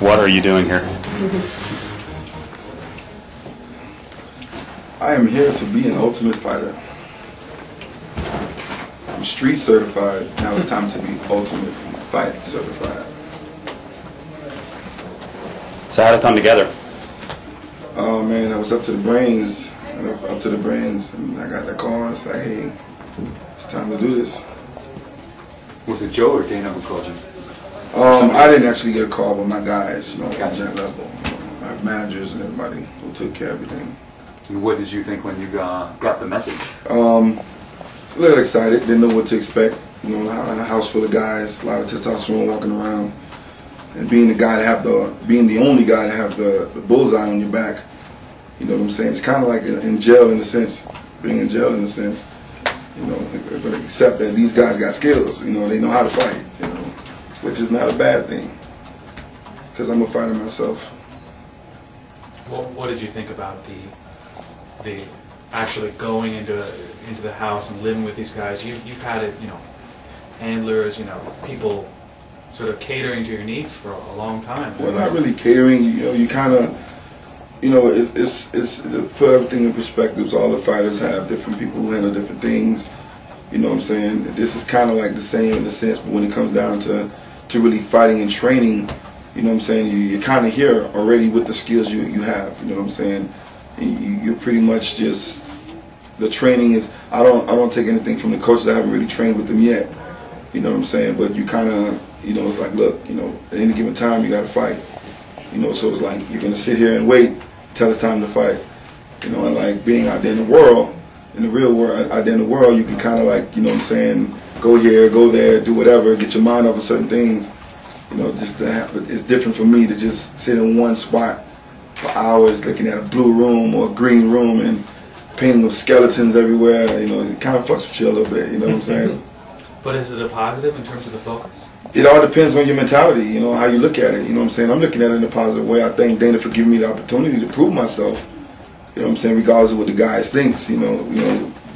What are you doing here? I am here to be an ultimate fighter. I'm street certified. Now it's time to be ultimate fight certified. So how did it come together? Oh man, I was up to the brains. Up to the brains, and I got that call and said, "Hey, it's time to do this." Was it Joe or Dana who called you? I didn't actually get a call, but my guys, Gotcha. at that level, I have managers and everybody who took care of everything. And what did you think when you got the message? A little excited, didn't know what to expect. In a house full of guys, a lot of testosterone walking around, and being the only guy to have the bullseye on your back. You know what I'm saying? It's kind of like in jail in a sense, being in jail in a sense. But except that these guys got skills. They know how to fight. Which is not a bad thing, because I'm a fighter myself. What did you think about the actually going into the house and living with these guys? You've had it, handlers, people sort of catering to your needs for a long time. Well, not really catering. You kind of, it's to put everything in perspective. All the fighters have different people who handle different things. You know what I'm saying? This is kind of like the same in a sense, but when it comes down to really fighting and training, you know what I'm saying, you're kind of here already with the skills you have, you know what I'm saying. You're pretty much just, the training is, I don't take anything from the coaches. I haven't really trained with them yet, you know what I'm saying, but you kind of, it's like, look, at any given time you got to fight, so it's like you're going to sit here and wait until it's time to fight, and like being out there in the world, in the real world, out there in the world, you can kind of like, go here, go there, do whatever, get your mind off of certain things. Just to have, but it's different for me to just sit in one spot for hours looking at a blue room or a green room and painting of skeletons everywhere. It kind of fucks with you a little bit, you know what I'm saying? But is it a positive in terms of the focus? It all depends on your mentality, how you look at it, you know what I'm saying? I'm looking at it in a positive way. I thank Dana for giving me the opportunity to prove myself, you know what I'm saying, regardless of what the guys thinks,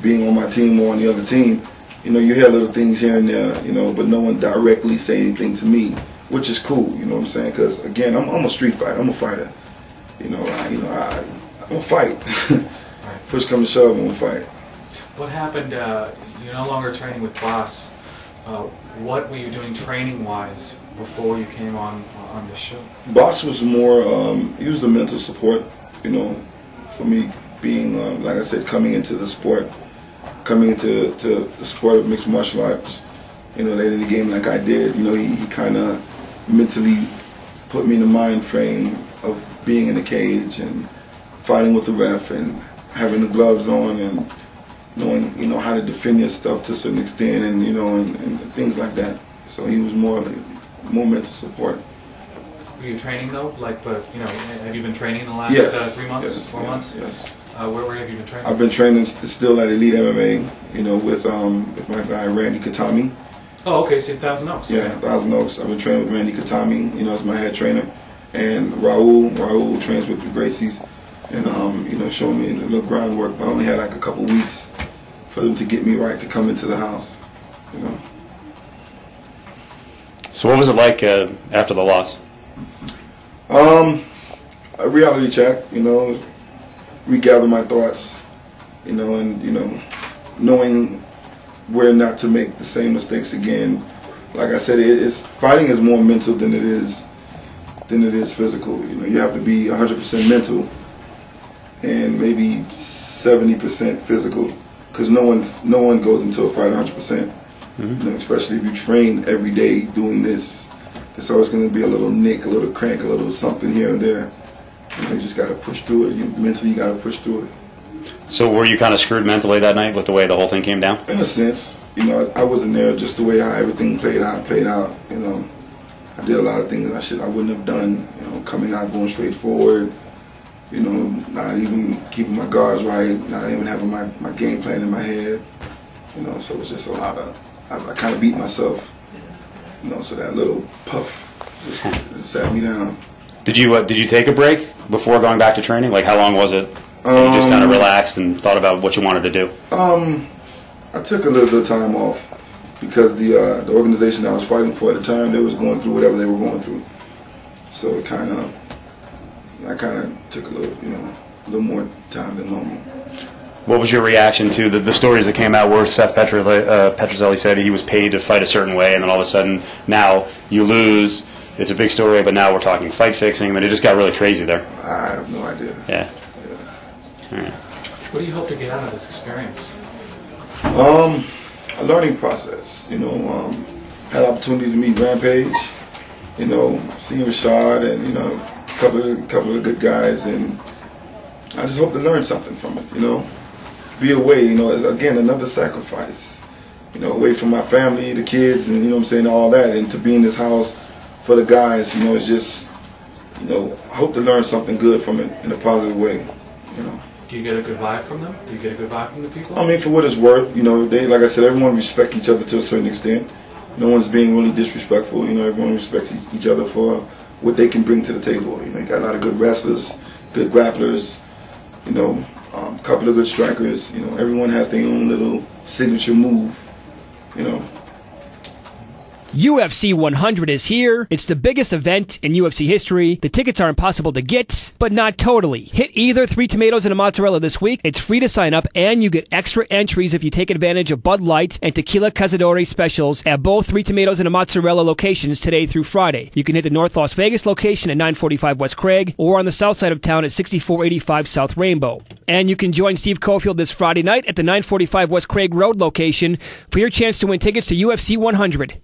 being on my team or on the other team. You hear little things here and there, but no one directly say anything to me, which is cool, you know what I'm saying? Because again, I'm a street fighter, I'm a fighter. I'm a fight. Push come to shove, I'm a fight. What happened? You're no longer training with Boss. What were you doing training-wise before you came on this show? Boss was more, he was the mental support, for me being, like I said, coming into the sport. Coming into the sport of mixed martial arts, late in the game like I did, he kind of mentally put me in the mind frame of being in the cage and fighting with the ref and having the gloves on and knowing, how to defend your stuff to a certain extent and, and things like that. So he was more mental support. Were you training though? Have you been training in the last 3 months, 4 months? Yes. Where have you been training? I've been training still at Elite MMA, with my guy Randy Katami. Oh, okay, so Thousand Oaks. Yeah, Thousand Oaks. I've been training with Randy Katami, as my head trainer, and Raul trains with the Gracies, and showing me the little groundwork. But I only had like a couple weeks for them to get me right to come into the house, So what was it like after the loss? A reality check, regather my thoughts, and knowing where not to make the same mistakes again. Like I said, fighting is more mental than it is physical. You have to be 100% mental and maybe 70% physical, because no one goes into a fight 100%. Especially if you train every day doing this. There's always going to be a little nick, a little crank, a little something here and there. You just got to push through it. Mentally, you got to push through it. So were you kind of screwed mentally that night with the way the whole thing came down? In a sense, I wasn't there just the way how everything played out. I did a lot of things I wouldn't have done. Coming out, going straight forward. Not even keeping my guards right. Not even having my game plan in my head. So it was just a lot of. I kind of beat myself. So that little puff just sat me down. Did you take a break before going back to training? Like, how long was it? You just kind of relaxed and thought about what you wanted to do? I took a little bit of time off because the organization I was fighting for at the time, they was going through whatever they were going through. So I kind of took a little more time than normal. What was your reaction to the stories that came out where Seth Petrozelli said he was paid to fight a certain way, and then all of a sudden now you lose? It's a big story, but now we're talking fight fixing. I mean, it just got really crazy there. I have no idea. Yeah. Yeah. All right. What do you hope to get out of this experience? A learning process. Had opportunity to meet Rampage. Seeing Rashad, and a couple of good guys, and I just hope to learn something from it. Be away. Again, another sacrifice. Away from my family, the kids, and all that, and to be in this house for the guys. It's just, I hope to learn something good from it in a positive way. Do you get a good vibe from them? Do you get a good vibe from the people? I mean, for what it's worth, they, like I said, everyone respect each other to a certain extent. No one's being really disrespectful. Everyone respects each other for what they can bring to the table. You got a lot of good wrestlers, good grapplers, a couple of good strikers. Everyone has their own little signature move. UFC 100 is here. It's the biggest event in UFC history. The tickets are impossible to get, but not totally. Hit either 3 tomatoes and a mozzarella this week. It's free to sign up, and you get extra entries if you take advantage of Bud Light and Tequila Cazadores specials at both 3 tomatoes and a mozzarella locations today through Friday. You can hit the North Las Vegas location at 945 West Craig or on the south side of town at 6485 South Rainbow. And you can join Steve Cofield this Friday night at the 945 West Craig Road location for your chance to win tickets to UFC 100.